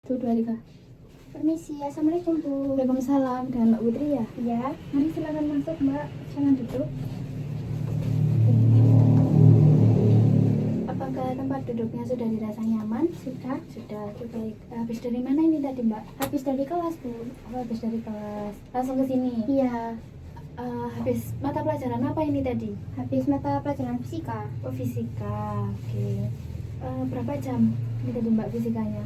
Tuh, dua, tiga. Permisi, assalamualaikum Bu. Waalaikumsalam, dengan Mbak Putri ya? Iya. Mari silakan masuk Mbak, jangan duduk. Apakah tempat duduknya sudah dirasa nyaman? Sudah. Sudah, oke, baik. Habis dari mana ini tadi Mbak? Habis dari kelas Bu. Oh, habis dari kelas. Langsung ke sini? Iya. Habis mata pelajaran apa ini tadi? Habis mata pelajaran fisika. Oh, fisika, oke. Berapa jam ini tadi Mbak fisikanya?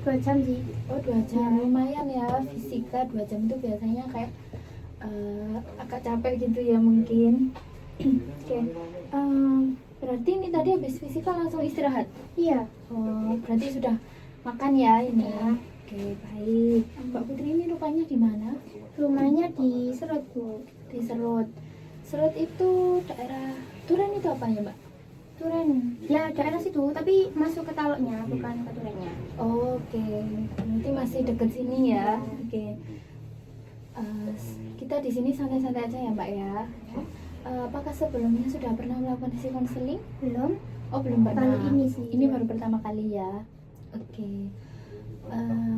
2 jam sih. Oh, 2 jam, lumayan ya. Fisika 2 jam itu biasanya kayak agak capek gitu ya mungkin. Oke. Berarti ini tadi habis fisika langsung istirahat? Iya. Oh, berarti sudah makan ya ini? Ya. Oke, baik. Mbak Putri ini rupanya di mana? Rumahnya di Serut Bu. Di Serut. Serut itu daerah Turen itu apa ya Mbak? Turen. Ya daerah situ, tapi masuk ke Taloknya, bukan ke Turennya. Oke, nanti masih deket sini ya. Oke. Kita di sini santai-santai aja ya Mbak ya. Apakah sebelumnya sudah pernah melakukan sesi konseling? Belum. Oh, belum pernah. Kali ini sih. Ini baru pertama kali ya. Oke.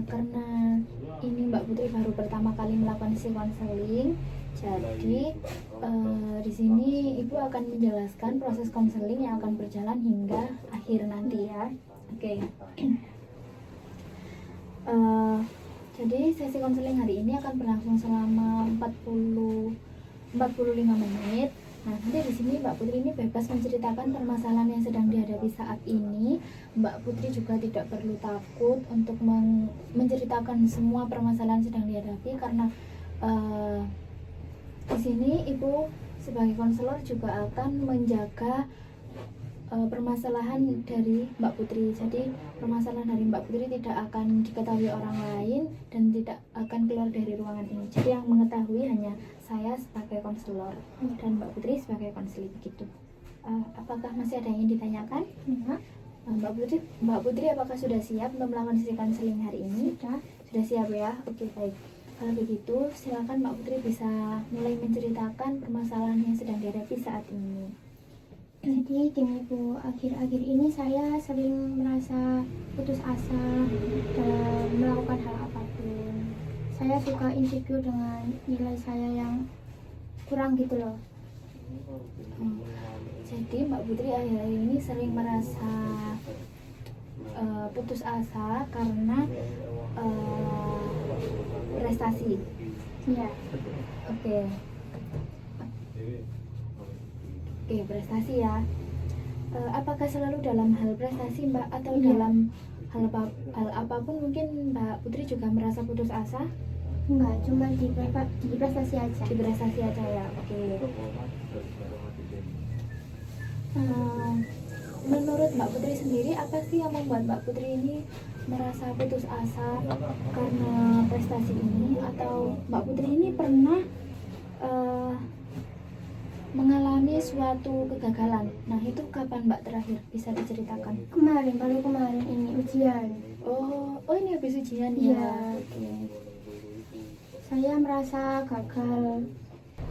Karena ini Mbak Putri baru pertama kali melakukan sesi konseling, jadi di sini Ibu akan menjelaskan proses konseling yang akan berjalan hingga akhir nanti ya. Oke. Jadi sesi konseling hari ini akan berlangsung selama 45 menit. Nah, nanti di sini Mbak Putri ini bebas menceritakan permasalahan yang sedang dihadapi saat ini. Mbak Putri juga tidak perlu takut untuk menceritakan semua permasalahan sedang dihadapi karena di sini Ibu sebagai konselor juga akan menjaga permasalahan dari Mbak Putri. Jadi permasalahan dari Mbak Putri tidak akan diketahui orang lain dan tidak akan keluar dari ruangan ini. Jadi yang mengetahui hanya saya sebagai konselor dan Mbak Putri sebagai konseling gitu. Apakah masih ada yang ingin ditanyakan? Ya. Mbak Putri apakah sudah siap untuk melakukan sesi konseling hari ini? Sudah siap ya? Oke, baik. Kalau begitu silakan Mbak Putri bisa mulai menceritakan permasalahan yang sedang dihadapi saat ini. Jadi gini Bu, akhir-akhir ini saya sering merasa putus asa dalam melakukan hal apapun. Saya suka insecure dengan nilai saya yang kurang gitu loh. Jadi Mbak Putri akhir-akhir ini sering merasa putus asa karena prestasi. Iya. Oke, prestasi ya. Apakah selalu dalam hal prestasi Mbak atau Iya. dalam hal apapun mungkin Mbak Putri juga merasa putus asa? Enggak, cuma di prestasi aja. Di prestasi aja ya. Oke. Menurut Mbak Putri sendiri, apa sih yang membuat Mbak Putri ini merasa putus asa karena prestasi ini? Atau Mbak Putri ini pernah mengalami suatu kegagalan? Nah, itu kapan Mbak terakhir? Bisa diceritakan? Baru kemarin ini ujian. Oh ini habis ujian Iya. ya? Oke. Saya merasa gagal.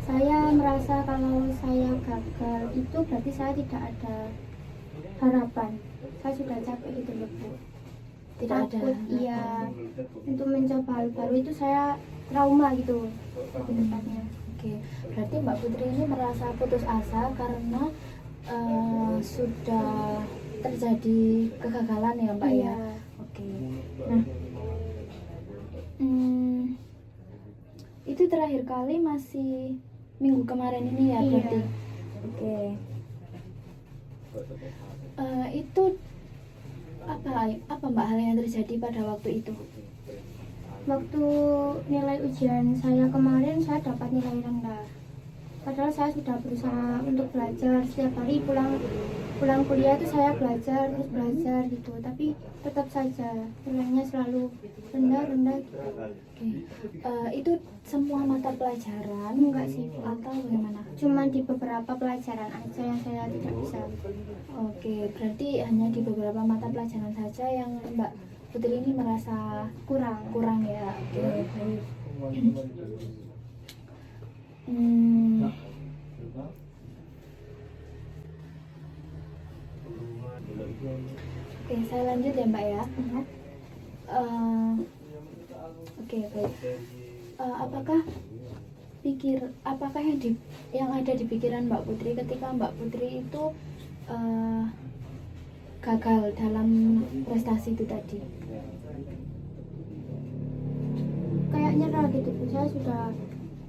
Saya merasa kalau saya gagal itu berarti saya tidak ada harapan. Saya sudah capek gitu loh Bu. Tidak ada Takut, harapan. iya. Untuk mencoba hal baru itu saya trauma gitu lebih tepatnya. Oke, berarti Mbak Putri ini merasa putus asa karena sudah terjadi kegagalan ya Mbak Iya. ya? Oke. Nah, itu terakhir kali masih minggu kemarin ini ya Iya. berarti? Oke. Itu apa Mbak hal yang terjadi pada waktu itu? Waktu nilai ujian saya kemarin saya dapat nilai rendah. Padahal saya sudah berusaha untuk belajar setiap hari, pulang kuliah itu saya belajar terus belajar gitu, tapi tetap saja nilainya selalu rendah gitu. Oke. Itu semua mata pelajaran? Enggak sih Bu. Atau bagaimana? Cuma di beberapa pelajaran aja yang saya tidak bisa. Oke, berarti hanya di beberapa mata pelajaran saja yang Mbak Putri ini merasa kurang ya. Oke, baik. Oke, saya lanjut ya Mbak ya. Eh, oke, baik. Apakah yang ada di pikiran Mbak Putri ketika Mbak Putri itu gagal dalam prestasi itu tadi? Kayak nyerah gitu Bu. Saya sudah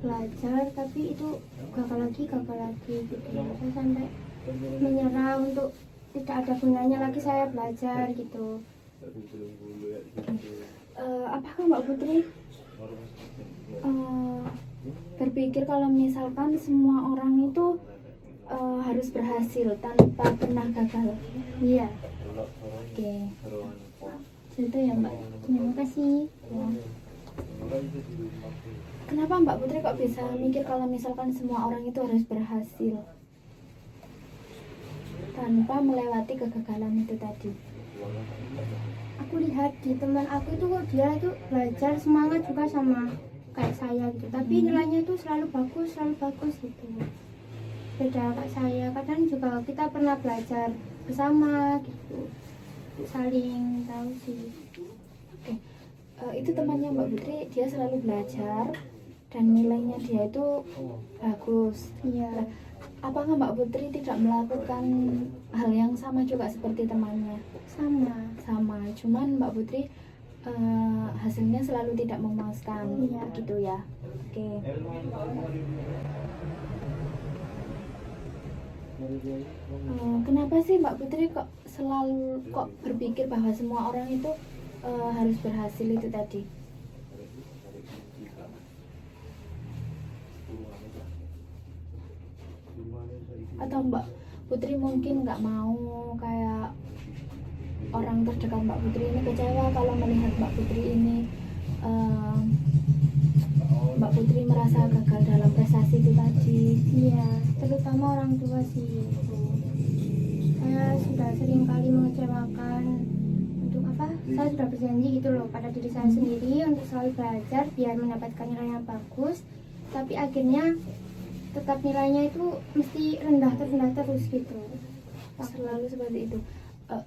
belajar tapi itu gagal lagi gitu. Saya sampai menyerah untuk tidak ada gunanya lagi saya belajar gitu. Apakah Mbak Putri berpikir kalau misalkan semua orang itu harus berhasil tanpa pernah gagal? Iya. Oke, itu ya Mbak. Terima kasih. Ya. Kenapa Mbak Putri kok bisa mikir kalau misalkan semua orang itu harus berhasil tanpa melewati kegagalan itu tadi? Aku lihat di teman aku itu kok dia itu belajar semangat juga sama kayak saya gitu. Tapi nilainya itu selalu bagus gitu. Beda kayak saya. Kadang juga kita pernah belajar bersama gitu. Saling tahu sih. Oke. Itu temannya Mbak Putri, dia selalu belajar dan nilainya dia itu bagus. Iya. Apakah Mbak Putri tidak melakukan hal yang sama juga seperti temannya? Sama, cuman Mbak Putri hasilnya selalu tidak memuaskan. Iya. Gitu ya. Oke. Kenapa sih Mbak Putri kok berpikir bahwa semua orang itu harus berhasil itu tadi? Atau Mbak Putri mungkin nggak mau kayak orang terdekat Mbak Putri ini kecewa kalau melihat Mbak Putri ini Mbak Putri merasa gagal dalam prestasi itu tadi? Iya, terutama orang tua sih. Saya sudah sering kali mengecewakan untuk apa? Saya sudah berjanji gitu loh pada diri saya sendiri untuk selalu belajar biar mendapatkan nilai yang bagus. Tapi akhirnya tetap nilainya itu mesti rendah terus gitu. Selalu seperti itu.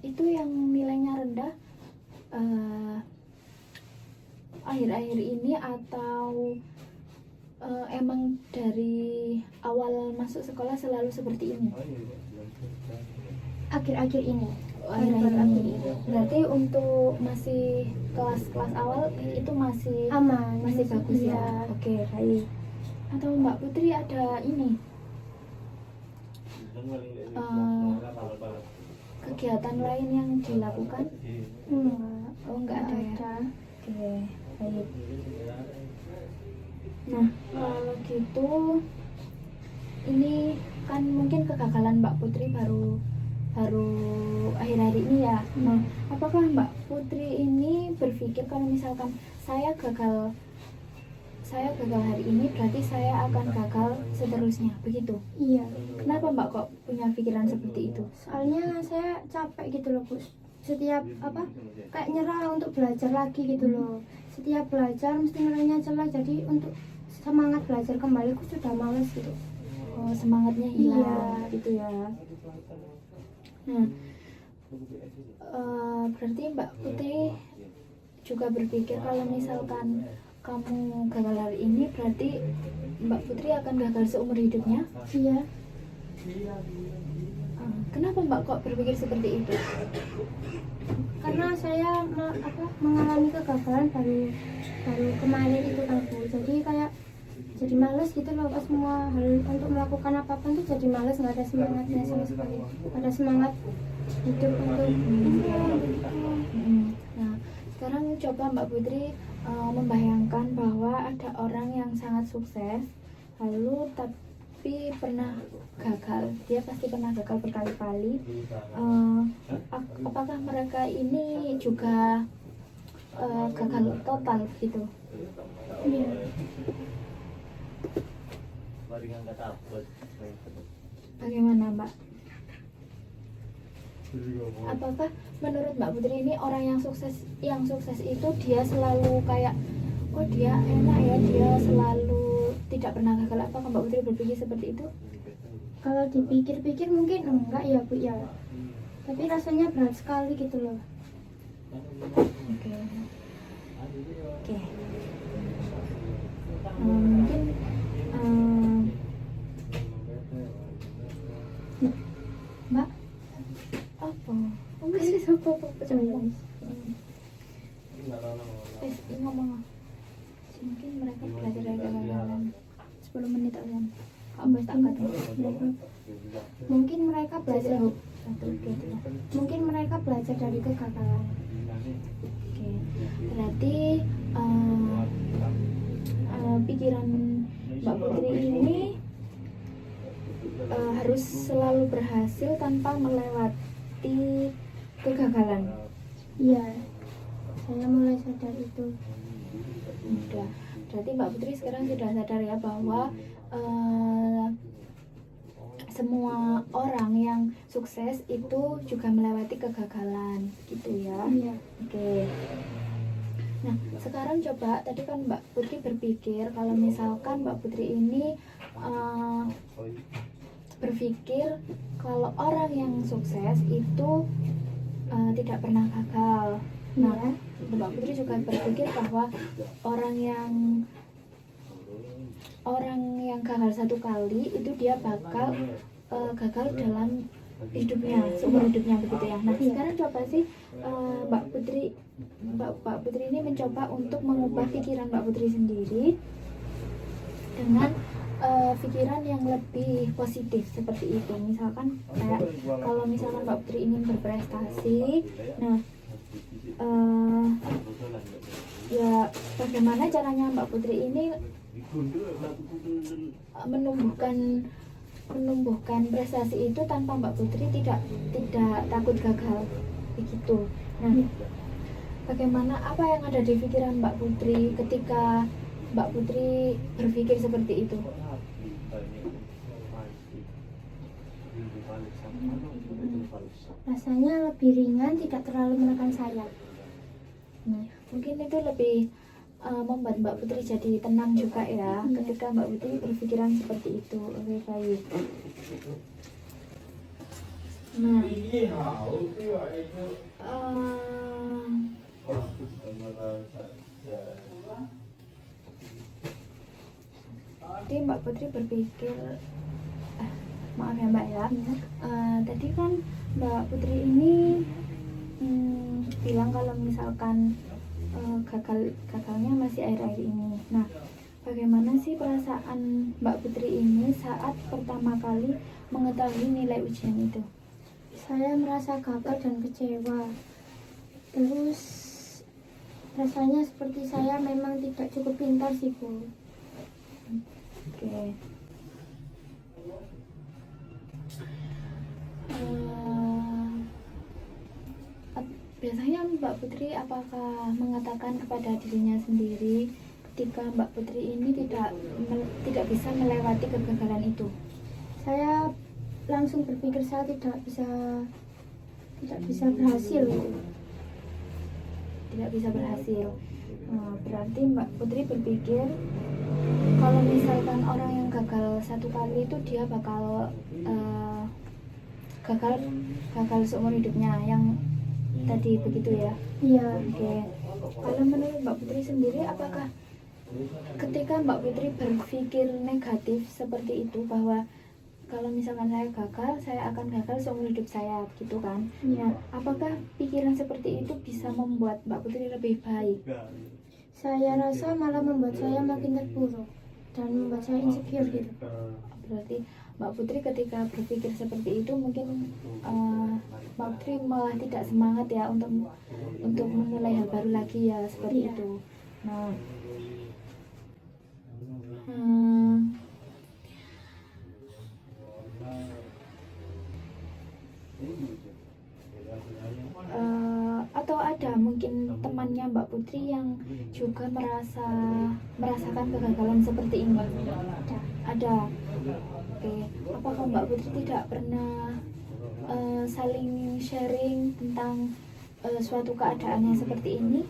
Itu yang nilainya rendah akhir-akhir ini atau emang dari awal masuk sekolah selalu seperti ini? Akhir-akhir ini. Akhir-akhir ini. Berarti untuk masih kelas-kelas awal itu masih Aman. masih bagus ya. Iya. Oke, baik. Atau Mbak Putri ada ini kegiatan lain yang dilakukan? Enggak. Oh, enggak ada ya. Ada. Oke, baik. Nah, kalau gitu ini kan mungkin kegagalan Mbak Putri baru akhir-akhir ini ya. Nah, apakah Mbak Putri ini berpikir kalau misalkan saya gagal hari ini berarti saya akan gagal seterusnya, begitu? Iya. Kenapa Mbak kok punya pikiran seperti itu? Soalnya saya capek gitu loh Bu. Setiap kayak nyerah untuk belajar lagi gitu loh. Setiap belajar mesti nilainya jelek, jadi untuk semangat belajar kembali aku sudah males gitu. Oh, semangatnya hilang. Iya. Gitu ya. Nah, berarti Mbak Putri juga berpikir kalau misalkan kamu gagal hari ini berarti Mbak Putri akan gagal seumur hidupnya? Iya. Kenapa Mbak kok berpikir seperti itu? Karena saya mengalami kegagalan baru kemarin itu kan Bu. Jadi kayak jadi males gitu loh, pas semua hal untuk melakukan apapun tuh jadi males, nggak ada semangatnya sama sekali, nggak ada semangat hidup untuk Nah, sekarang coba Mbak Putri membayangkan bahwa ada orang yang sangat sukses lalu tapi pernah gagal. Dia pasti pernah gagal berkali-kali. Apakah mereka ini juga gagal total gitu? Iya. Bagaimana Mbak? Apakah menurut Mbak Putri ini orang yang sukses itu dia selalu kayak oh dia enak ya, dia selalu tidak pernah gagal? Apakah Mbak Putri berpikir seperti itu? Kalau dipikir-pikir mungkin enggak ya Bu ya, tapi rasanya berat sekali gitu loh. Oke. Oke. Mungkin Mbak, apa? Kasih sopo jangan. ngomong. Mungkin mereka belajar dari kegagalan. 10 menit aja. Kamu tak kata. Mungkin mereka belajar Satu gitu. mungkin mereka belajar dari kegagalan. Oke. Berarti pikiran Mbak Putri ini harus selalu berhasil tanpa melewati kegagalan. Iya, saya mulai sadar itu. Udah. Berarti Mbak Putri sekarang sudah sadar ya bahwa semua orang yang sukses itu juga melewati kegagalan, gitu ya. Iya. Oke. Nah, sekarang coba tadi kan Mbak Putri berpikir kalau misalkan Mbak Putri ini berpikir kalau orang yang sukses itu tidak pernah gagal. Nah, Mbak Putri juga berpikir bahwa orang yang gagal satu kali itu dia bakal gagal dalam hidupnya, seumur hidupnya, begitu ya. Nah, sekarang coba sih Mbak Putri ini mencoba untuk mengubah pikiran Mbak Putri sendiri dengan pikiran yang lebih positif seperti itu. Misalkan kayak kalau misalkan Mbak Putri ingin berprestasi, nah ya bagaimana caranya Mbak Putri ini menumbuhkan prestasi itu tanpa Mbak Putri tidak takut gagal, begitu. Nah, bagaimana, apa yang ada di pikiran Mbak Putri ketika Mbak Putri berpikir seperti itu? Rasanya lebih ringan, tidak terlalu menekan saya. Nah, mungkin itu lebih membuat Mbak Putri jadi tenang juga ya, ketika Mbak Putri berpikiran seperti itu. Oke, baik. Nah, jadi Mbak Putri berpikir, maaf ya Mbak ya, tadi kan Mbak Putri ini bilang kalau misalkan gagalnya masih akhir-akhir ini. Nah, bagaimana sih perasaan Mbak Putri ini saat pertama kali mengetahui nilai ujian itu? Saya merasa gagal dan kecewa. Terus rasanya seperti saya memang tidak cukup pintar sih, Bu. Oke. Biasanya Mbak Putri apakah mengatakan kepada dirinya sendiri ketika Mbak Putri ini tidak bisa melewati kegagalan itu? Saya langsung berpikir saya tidak bisa berhasil. Tidak bisa berhasil. Berarti Mbak Putri berpikir kalau misalkan orang yang gagal satu kali itu dia bakal gagal seumur hidupnya, yang tadi begitu ya? Iya. Oke. Kalau menurut Mbak Putri sendiri, apakah ketika Mbak Putri berpikir negatif seperti itu, bahwa kalau misalkan saya gagal, saya akan gagal seumur hidup saya, gitu kan? Iya. Apakah pikiran seperti itu bisa membuat Mbak Putri lebih baik? Saya rasa malah membuat saya makin terpuruk dan membuat saya insecure gitu. Berarti Mbak Putri ketika berpikir seperti itu mungkin Mbak Putri malah tidak semangat ya untuk memulai hal baru lagi ya, seperti Iya. itu. Nah, atau ada mungkin temannya Mbak Putri yang juga merasakan kegagalan seperti ini? Ada. Oke. Apakah Mbak Putri tidak pernah saling sharing tentang suatu keadaan yang seperti ini?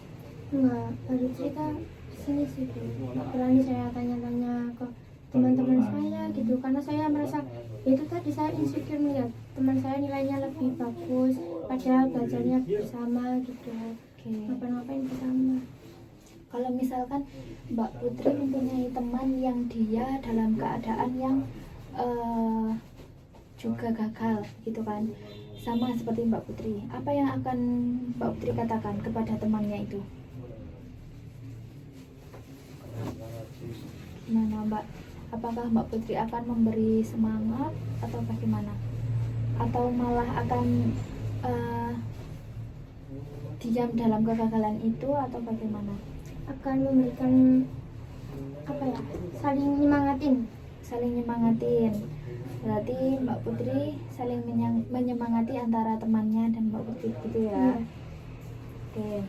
Enggak, baru cerita sini sih, Bu. Nggak berani saya tanya-tanya ke teman-teman saya gitu, karena saya merasa itu tadi saya insecure melihat teman saya nilainya lebih bagus, padahal belajarnya bersama gitu, Oke. ngapain-ngapain bersama. Kalau misalkan Mbak Putri mempunyai teman yang dia dalam keadaan yang juga gagal gitu kan, sama seperti Mbak Putri, apa yang akan Mbak Putri katakan kepada temannya itu? Gimana Mbak? Apakah Mbak Putri akan memberi semangat atau bagaimana? Atau malah akan diam dalam kegagalan itu atau bagaimana? Akan memberikan saling nyemangatin. Berarti Mbak Putri saling menyemangati antara temannya dan Mbak Putri gitu ya. Oke.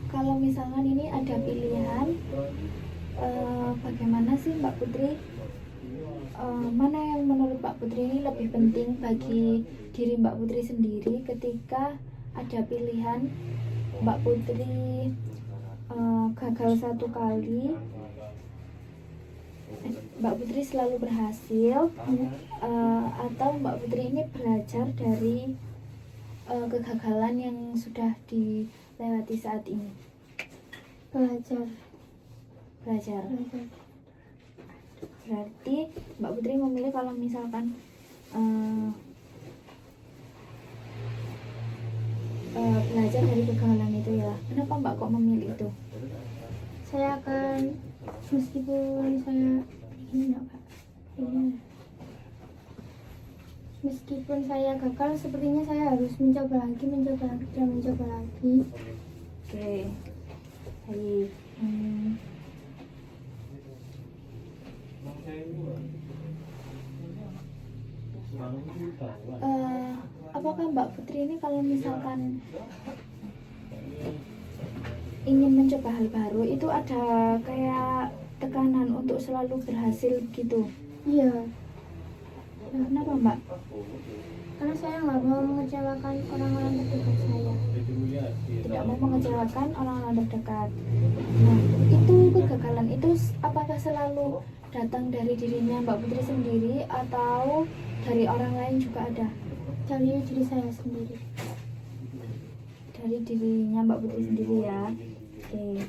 Kalau misalkan ini ada pilihan, bagaimana sih Mbak Putri? Mana yang menurut Mbak Putri ini lebih penting bagi diri Mbak Putri sendiri ketika ada pilihan Mbak Putri gagal satu kali, Mbak Putri selalu berhasil, atau Mbak Putri ini belajar dari kegagalan yang sudah dilewati saat ini? Belajar. Berarti Mbak Putri memilih kalau misalkan belajar dari kegagalan itu ya. Kenapa Mbak kok memilih itu? Saya akan, meskipun saya meskipun saya gagal, sepertinya saya harus mencoba lagi. Oke, baik. Apakah Mbak Putri ini kalau misalkan ingin mencoba hal baru itu ada kayak tekanan untuk selalu berhasil gitu? Iya. Kenapa Mbak? Karena saya nggak mau mengecewakan orang-orang terdekat saya. Tidak mau mengecewakan orang-orang terdekat. Nah, itu kegagalan itu apakah selalu datang dari dirinya Mbak Putri sendiri atau dari orang lain juga ada? Dari diri saya sendiri. Dari dirinya Mbak Putri sendiri ya. Oke.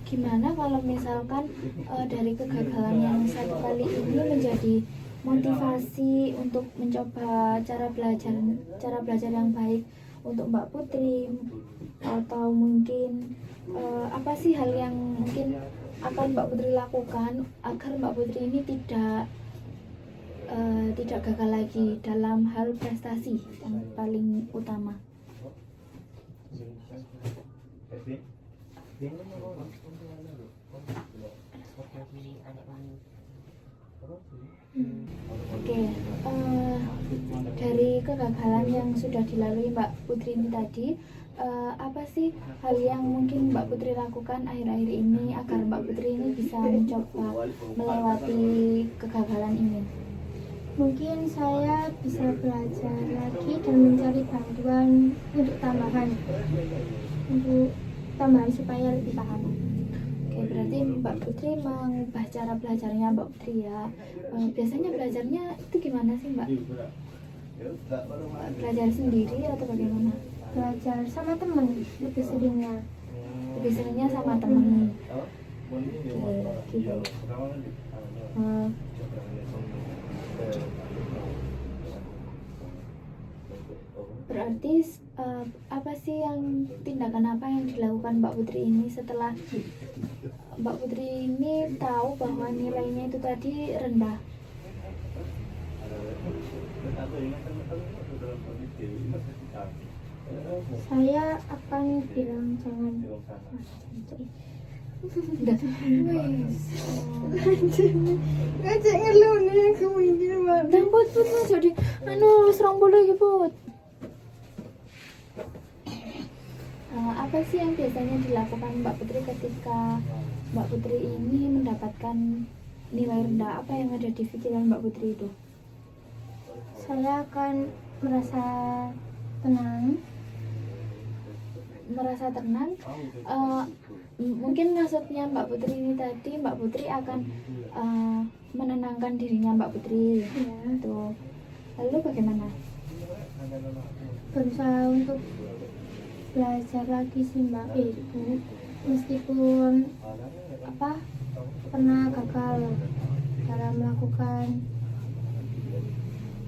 Gimana kalau misalkan dari kegagalan yang satu kali ini menjadi motivasi untuk mencoba cara belajar yang baik untuk Mbak Putri, atau mungkin apa sih hal yang mungkin akan Mbak Putri lakukan agar Mbak Putri ini tidak gagal lagi dalam hal prestasi yang paling utama? Oke, dari kegagalan yang sudah dilalui Mbak Putri ini tadi, apa sih hal yang mungkin Mbak Putri lakukan akhir-akhir ini agar Mbak Putri ini bisa mencoba melewati kegagalan ini? Mungkin saya bisa belajar lagi dan mencari bantuan untuk tambahan supaya lebih paham. Oke, berarti Mbak Putri mengubah cara belajarnya Mbak Putri ya. Biasanya belajarnya itu gimana sih Mbak? Belajar sendiri atau bagaimana? Belajar sama teman lebih seringnya. Lebih seringnya sama teman. Oke, gitu. Berarti apa sih tindakan apa yang dilakukan Mbak Putri ini setelah Mbak Putri ini tahu bahwa nilainya itu tadi rendah? Saya akan bilang jangan. Ngajak ngeluh nih kemungkinan banget. Dan put jadi serang bola gitu put. Apa sih yang biasanya dilakukan Mbak Putri ketika Mbak Putri ini mendapatkan nilai rendah? Apa yang ada di pikiran Mbak Putri itu? Saya akan merasa tenang. Mungkin maksudnya Mbak Putri ini tadi, Mbak Putri akan menenangkan dirinya Mbak Putri. Ya, Tuh. Lalu bagaimana? berusaha untuk belajar lagi sih Mbak. Meskipun pernah gagal dalam melakukan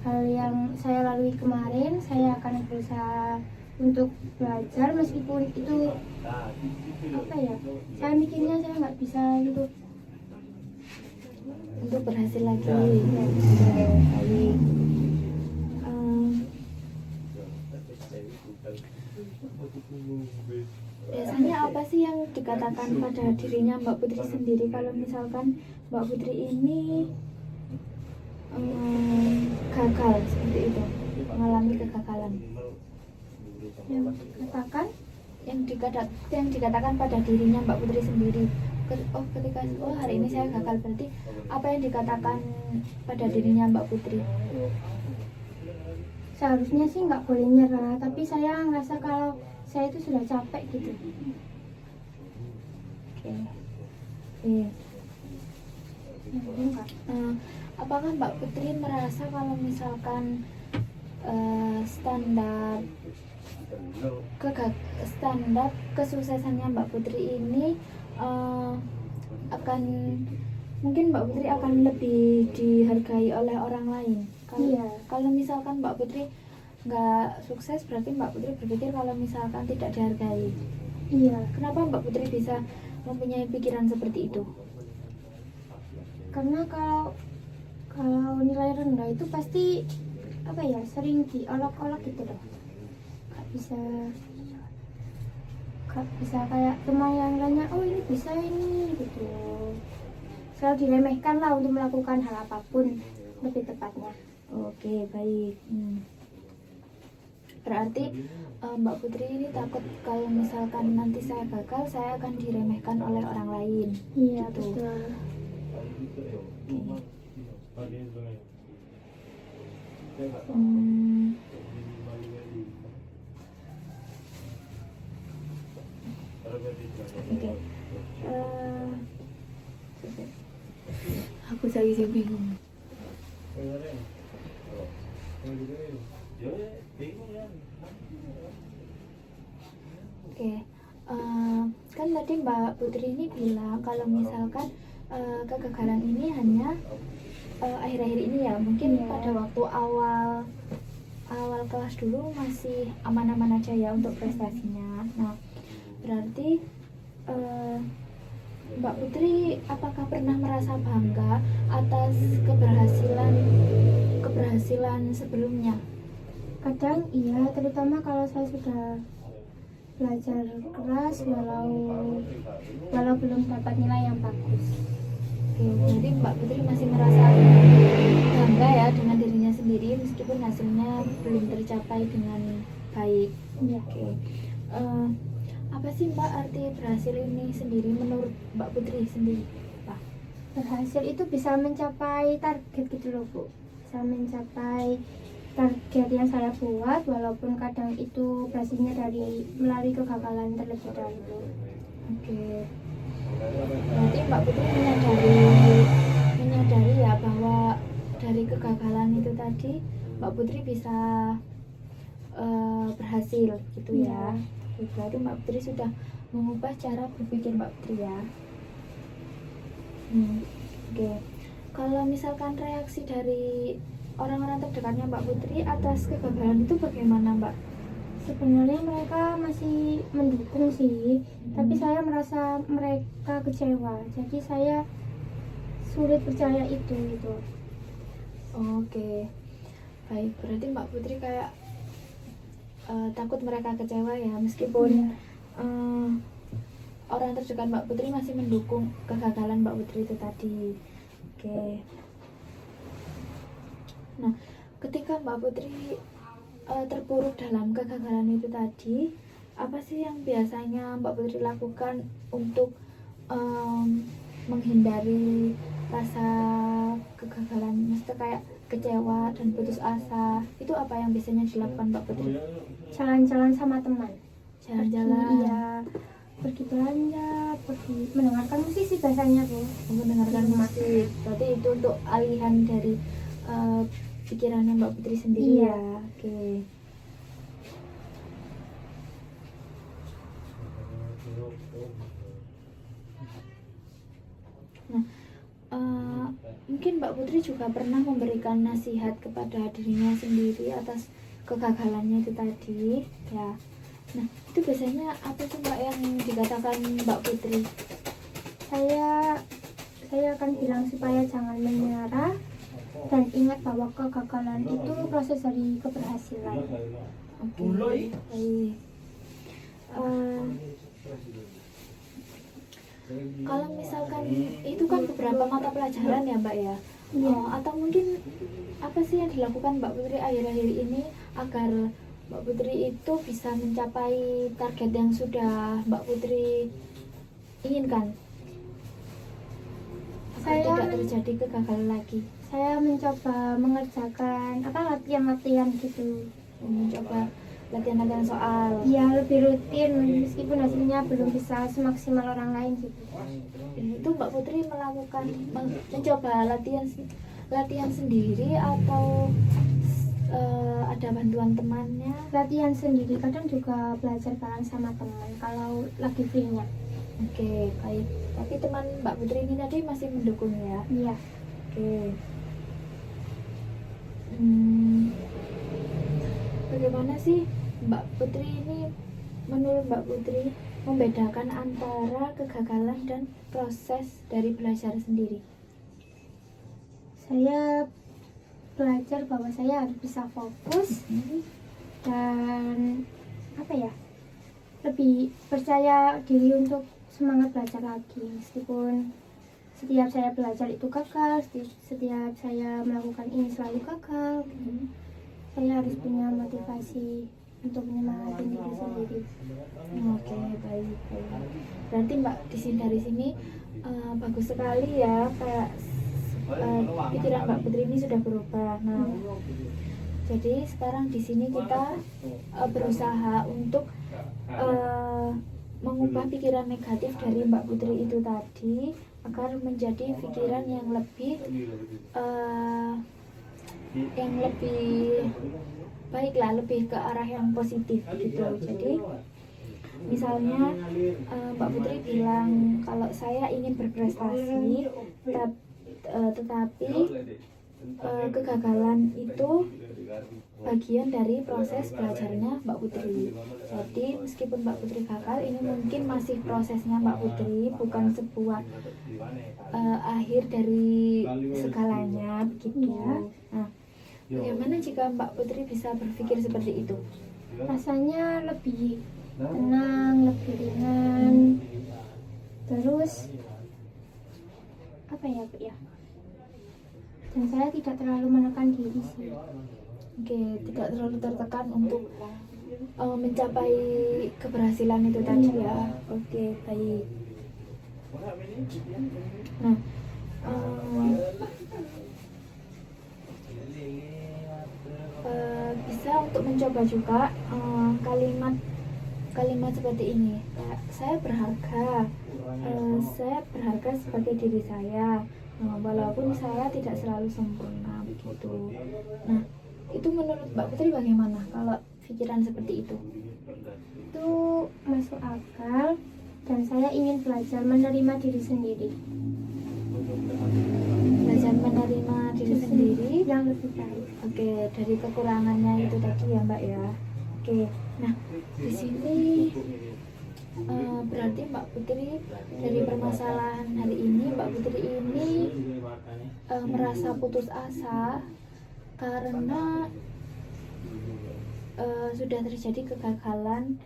hal yang saya lalui kemarin, saya akan berusaha untuk belajar meskipun itu saya mikirnya saya nggak bisa untuk berhasil lagi. Ya. Oke, baik. Biasanya apa sih yang dikatakan pada dirinya Mbak Putri sendiri kalau misalkan Mbak Putri ini gagal seperti itu, mengalami kegagalan? Yang dikatakan pada dirinya Mbak Putri sendiri. Ketika hari ini saya gagal, berarti apa yang dikatakan pada dirinya Mbak Putri? Seharusnya sih nggak boleh nyerah, tapi saya ngerasa kalau saya itu sudah capek gitu. Oke. Apakah Mbak Putri merasa kalau misalkan standar kesuksesannya Mbak Putri ini mungkin Mbak Putri akan lebih dihargai oleh orang lain? Kalau misalkan Mbak Putri nggak sukses, berarti Mbak Putri berpikir kalau misalkan tidak dihargai. Iya. Kenapa Mbak Putri bisa mempunyai pikiran seperti itu? Karena kalau nilai rendah itu pasti sering diolok-olok gitu loh. Gak bisa kayak teman yang lainnya, oh ini bisa ini gitu. Selalu diremehkan lah untuk melakukan hal apapun, lebih tepatnya. Oke, baik. Berarti Mbak Putri ini takut kalau misalkan nanti saya gagal, saya akan diremehkan oleh orang lain. Iya, gitu. betul. Oke. Aku lagi bingung. Oke, kan tadi Mbak Putri ini bilang kalau misalkan kegagalan ini hanya akhir-akhir ini ya, mungkin pada waktu awal kelas dulu masih aman-aman aja ya untuk prestasinya. Nah, berarti Mbak Putri apakah pernah merasa bangga atas keberhasilan sebelumnya? Kadang iya, terutama kalau saya sudah belajar keras walau belum dapat nilai yang bagus. Oke, jadi Mbak Putri masih merasa bangga ya dengan dirinya sendiri meskipun hasilnya belum tercapai dengan baik. Iya. Oke. Apa sih Mbak arti berhasil ini sendiri menurut Mbak Putri sendiri? Pak? Berhasil itu bisa mencapai target gitu loh Bu. Bisa mencapai target yang saya buat walaupun kadang itu berhasilnya melalui kegagalan terlebih dahulu. Oke. Berarti Mbak Putri menyadari ya bahwa dari kegagalan itu tadi Mbak Putri bisa berhasil gitu ya. Berarti Mbak Putri sudah mengubah cara berpikir Mbak Putri ya. Oke. Kalau misalkan reaksi dari orang-orang terdekatnya Mbak Putri atas kegagalan itu bagaimana Mbak? Sebenarnya mereka masih mendukung sih, tapi saya merasa mereka kecewa. Jadi saya sulit percaya itu gitu. Oke. Baik, berarti Mbak Putri kayak takut mereka kecewa ya, meskipun orang terdekat Mbak Putri masih mendukung kegagalan Mbak Putri itu tadi. Oke. Nah, ketika Mbak Putri terpuruk dalam kegagalan itu tadi, apa sih yang biasanya Mbak Putri lakukan untuk menghindari rasa kegagalan, maksudnya kayak kecewa dan putus asa? Itu apa yang biasanya dilakukan Mbak Putri? Jalan-jalan sama teman. Jalan-jalan. Iya. pergi belanja, pergi mendengarkan musik sih biasanya tuh. mendengarkan musik. Berarti itu untuk alihan dari pikirannya Mbak Putri sendiri. Iya. Ya. Oke. Nah, mungkin Mbak Putri juga pernah memberikan nasihat kepada dirinya sendiri atas kegagalannya itu tadi, ya. Nah, itu biasanya apa sih Mbak yang dikatakan Mbak Putri? Saya akan bilang supaya jangan menyerah dan ingat bahwa kegagalan itu proses dari keberhasilan. Oke, baik. Kalau misalkan itu kan beberapa mata pelajaran ya Mbak ya. Iya. Atau mungkin apa sih yang dilakukan Mbak Putri akhir-akhir ini agar Mbak Putri itu bisa mencapai target yang sudah Mbak Putri inginkan? Agar Saya- tidak terjadi kegagalan lagi. Saya mencoba mengerjakan latihan-latihan gitu. Mencoba latihan-latihan soal. Ya lebih rutin meskipun hasilnya belum bisa semaksimal orang lain gitu. Itu Mbak Putri melakukan mencoba latihan sendiri atau ada bantuan temannya? Latihan sendiri, kadang juga belajar bareng sama teman kalau lagi free-nya. Oke, baik. Tapi teman Mbak Putri ini tadi masih mendukung ya? Iya. Oke. Bagaimana sih Mbak Putri ini, menurut Mbak Putri, membedakan antara kegagalan dan proses dari belajar sendiri? Saya belajar bahwa saya harus bisa fokus dan lebih percaya diri untuk semangat belajar lagi meskipun setiap saya belajar itu gagal, setiap saya melakukan ini selalu gagal. Saya harus punya motivasi untuk menyemangati diri sendiri. Oke, baik. Berarti Mbak dari sini bagus sekali ya, kayak pikiran Mbak Putri ini sudah berubah. Nah, jadi sekarang di sini kita berusaha untuk mengubah pikiran negatif dari Mbak Putri itu tadi agar menjadi pikiran yang lebih baiklah, lebih ke arah yang positif gitu. Jadi misalnya Mbak Putri bilang kalau saya ingin berprestasi, tetapi kegagalan itu bagian dari proses belajarnya Mbak Putri. Jadi meskipun Mbak Putri gagal, ini mungkin masih prosesnya Mbak Putri, bukan sebuah akhir dari segalanya begitu. Nah, bagaimana jika Mbak Putri bisa berpikir seperti itu? Rasanya lebih tenang, lebih ringan. Terus Bu ya? Dan saya tidak terlalu menekan diri sih. Oke, tidak terlalu tertekan untuk mencapai keberhasilan itu tadi ya. Oke, baik. Nah, bisa untuk mencoba juga kalimat seperti ini. Saya berharga sebagai diri saya, walaupun saya tidak selalu sempurna begitu. Nah, itu menurut Mbak Putri bagaimana kalau pikiran seperti itu? Itu masuk akal dan saya ingin belajar menerima diri sendiri. Belajar menerima diri sendiri yang lebih baik. Oke, dari kekurangannya itu tadi ya Mbak ya. Oke, nah di sini berarti Mbak Putri dari permasalahan hari ini, Mbak Putri ini merasa putus asa karena sudah terjadi kegagalan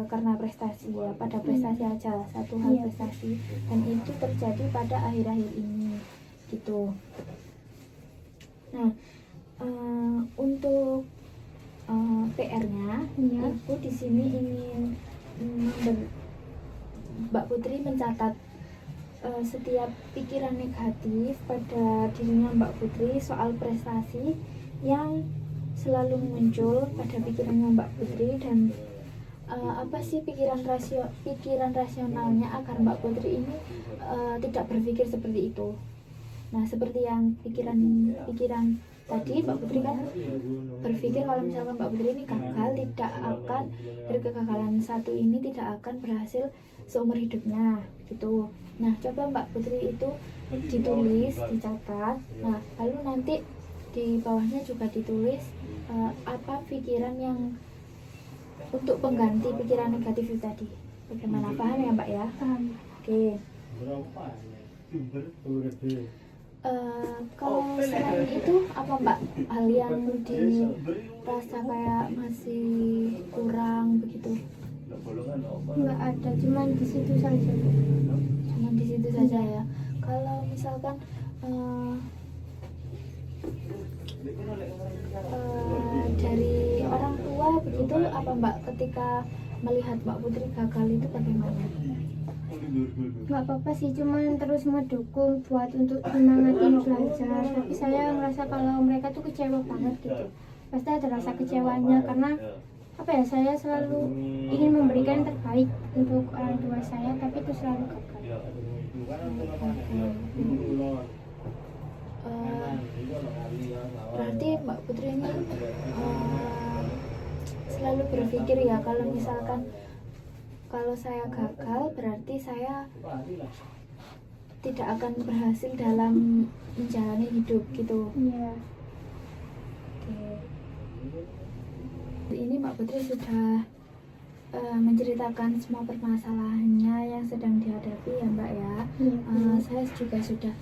karena prestasi ya, pada prestasi aja, satu hal prestasi, dan itu terjadi pada akhir-akhir ini gitu. Nah, untuk PR-nya, aku di sini ingin Mbak Putri mencatat setiap pikiran negatif pada dirinya Mbak Putri soal prestasi yang selalu muncul pada pikirannya Mbak Putri, dan apa sih pikiran rasionalnya agar Mbak Putri ini tidak berpikir seperti itu. Nah, seperti yang pikiran tadi, Mbak Putri kan berpikir kalau misalkan Mbak Putri ini gagal, tidak akan, dari kegagalan satu ini tidak akan berhasil seumur hidupnya gitu. Nah, coba Mbak Putri itu ditulis, dicatat. Nah, lalu nanti di bawahnya juga ditulis apa pikiran yang untuk pengganti pikiran negatif itu tadi. Bagaimana, paham ya Mbak ya? Paham. Oke. Kalau selain itu apa Mbak hal yang dirasa kayak masih kurang begitu? Nggak ada, cuman di situ saja. Cuman di situ saja ya. Kalau misalkan dari orang tua begitu apa Mbak ketika melihat Mbak Putri gagal itu bagaimana? Nggak apa-apa sih, cuman terus mendukung buat untuk semangatin belajar. Tapi saya ngerasa kalau mereka tuh kecewa banget gitu. Pasti ada rasa kecewanya karena apa ya, saya selalu ingin memberikan yang terbaik untuk orang tua saya, tapi itu selalu gagal. Berarti Mbak Putri ini selalu berpikir ya kalau misalkan kalau saya gagal berarti saya tidak akan berhasil dalam menjalani hidup gitu. Iya. Oke. Ini Mbak Putri sudah menceritakan semua permasalahannya yang sedang dihadapi ya Mbak ya. Saya juga sudah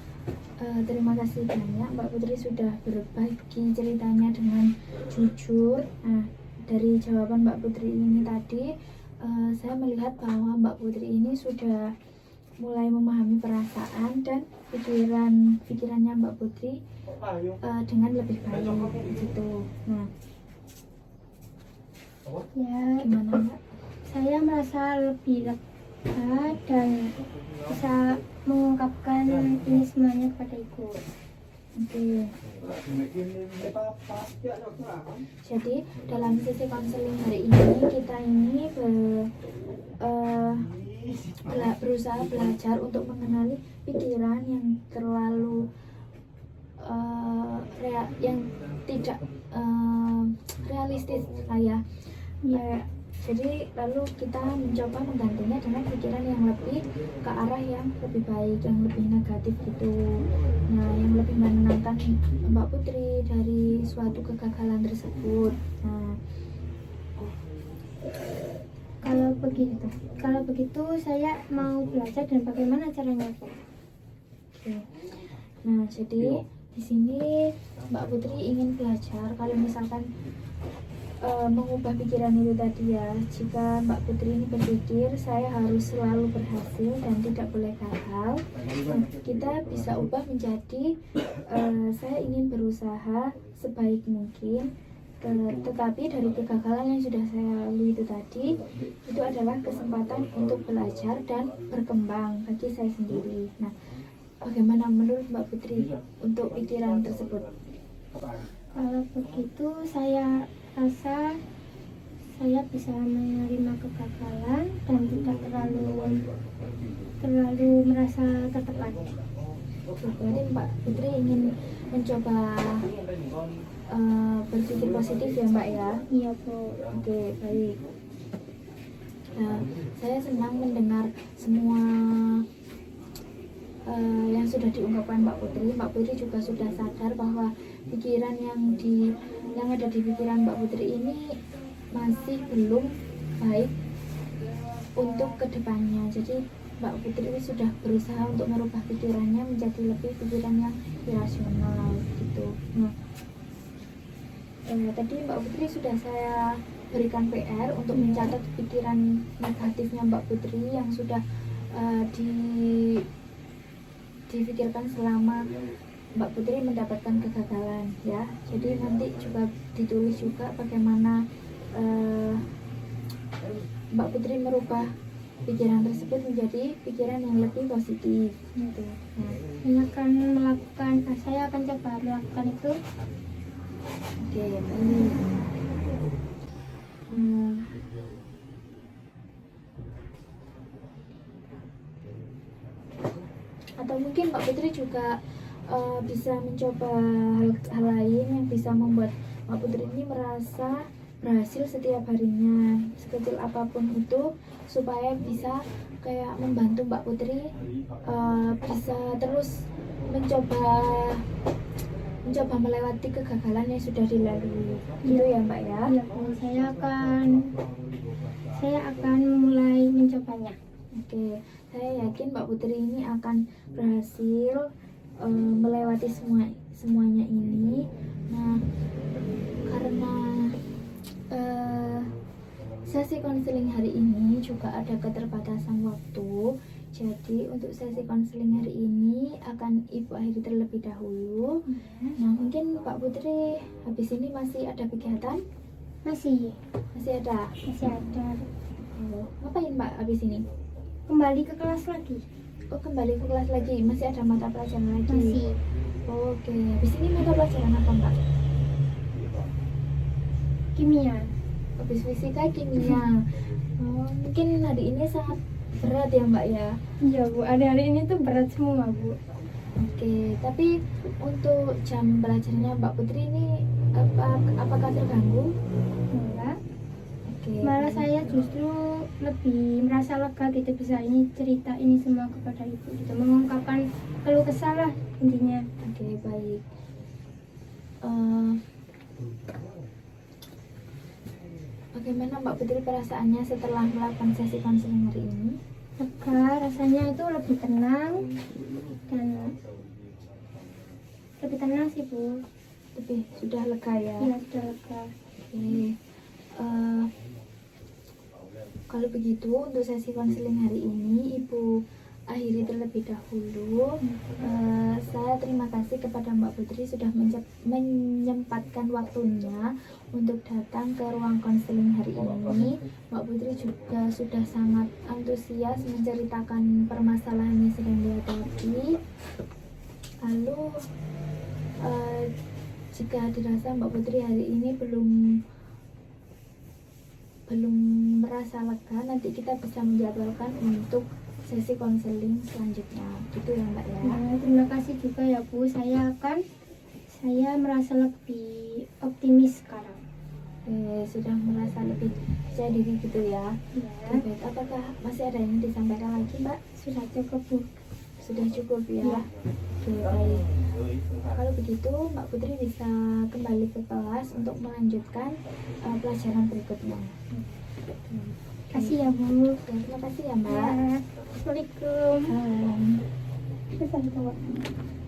terima kasih banyak Mbak Putri sudah berbagi ceritanya dengan jujur. Nah, dari jawaban Mbak Putri ini tadi saya melihat bahwa Mbak Putri ini sudah mulai memahami perasaan dan pikirannya Mbak Putri dengan lebih baik gitu. Nah, Ya, gimana Mbak? saya merasa lebih lega dan bisa mengungkapkan ini semuanya kepada ibu. Oke. Jadi dalam sesi konseling hari ini kita ini berusaha belajar untuk mengenali pikiran yang terlalu yang tidak realistis lah ya. Jadi lalu kita mencoba menggantinya dengan pikiran yang lebih ke arah yang lebih baik, yang lebih negatif gitu. Nah, yang lebih menenangkan Mbak Putri dari suatu kegagalan tersebut. Nah, kalau begitu saya mau belajar dan bagaimana caranya, Pak? oke. Nah, jadi di sini Mbak Putri ingin belajar kalau misalkan mengubah pikiran itu tadi ya. Jika Mbak Putri ini berpikir saya harus selalu berhasil dan tidak boleh gagal, kita bisa ubah menjadi saya ingin berusaha sebaik mungkin, tetapi dari kegagalan yang sudah saya lalui itu tadi, itu adalah kesempatan untuk belajar dan berkembang bagi saya sendiri. Nah, bagaimana menurut Mbak Putri untuk pikiran tersebut? Kalau begitu saya rasa saya bisa menerima kegagalan dan tidak terlalu merasa tertekan. Berarti Mbak Putri ingin mencoba berpikir positif ya Mbak ya? Iya, Bu. Oke, baik. Nah, saya senang mendengar semua yang sudah diungkapkan Mbak Putri. Mbak Putri juga sudah sadar bahwa pikiran yang ada di pikiran Mbak Putri ini masih belum baik untuk kedepannya. Jadi Mbak Putri sudah berusaha untuk merubah pikirannya menjadi lebih pikiran yang irasional gitu. Nah, tadi Mbak Putri sudah saya berikan PR untuk mencatat pikiran negatifnya Mbak Putri yang sudah dipikirkan selama Mbak Putri mendapatkan kegagalan ya. Jadi nanti juga ditulis juga bagaimana Mbak Putri merubah pikiran tersebut menjadi pikiran yang lebih positif gitu. Nah, Saya akan coba melakukan itu. oke, baik. atau mungkin Mbak Putri juga bisa mencoba hal lain yang bisa membuat Mbak Putri ini merasa berhasil setiap harinya, sekecil apapun itu, supaya bisa kayak membantu Mbak Putri bisa terus mencoba melewati kegagalan yang sudah dilalui. Gitu ya Mbak ya. Iya Bu, saya akan mulai mencobanya. Oke, saya yakin Mbak Putri ini akan berhasil melewati semuanya ini. Nah, karena sesi konseling hari ini juga ada keterbatasan waktu, jadi untuk sesi konseling hari ini akan Ibu akhiri terlebih dahulu. Nah, mungkin Mbak Putri habis ini masih ada kegiatan? Masih ada. Oh, ngapain Mbak habis ini? Kembali ke kelas lagi. Oh, kembali ke kelas lagi. Masih ada mata pelajaran lagi? Masih. Oke, habis ini mata pelajaran apa Mbak? Kimia. Habis fisika, kimia. Oh, mungkin hari ini sangat berat ya Mbak ya? Iya Bu, hari ini tuh berat semua Bu. Oke, tapi untuk jam belajarnya Mbak Putri ini apakah terganggu? Enggak. Oke. Malah saya justru lebih merasa lega gitu bisa ini cerita ini semua kepada Ibu gitu, mengungkapkan keluh kesah lah intinya. Oke, baik. Bagaimana Mbak Putri perasaannya setelah melakukan sesi konseling hari ini? Lega, rasanya itu lebih tenang dan lebih tenang sih Bu. Lebih sudah lega ya? Iya sudah lega. Oke. Kalau begitu untuk sesi konseling hari ini Ibu akhiri terlebih dahulu. Saya terima kasih kepada Mbak Putri sudah menyempatkan waktunya untuk datang ke ruang konseling hari ini. Mbak Putri juga sudah sangat antusias menceritakan permasalahan yang sedang dihadapi. Lalu jika dirasa Mbak Putri hari ini belum merasa lega, nanti kita bisa menjadwalkan untuk sesi konseling selanjutnya. Gitu ya Mbak ya. Nah, terima kasih juga ya Bu. Saya merasa lebih optimis sekarang. Sudah merasa lebih percaya diri gitu ya. Ya, Baik, apakah masih ada yang disampaikan lagi Mbak? sudah cukup Bu. Sudah cukup ya. Ya. Oke, baik. Kalau begitu Mbak Putri bisa kembali ke kelas untuk melanjutkan pelajaran berikutnya. Terima kasih ya Bu. Terima kasih ya Mbak. Ya. Assalamualaikum. Salam. Assalamualaikum.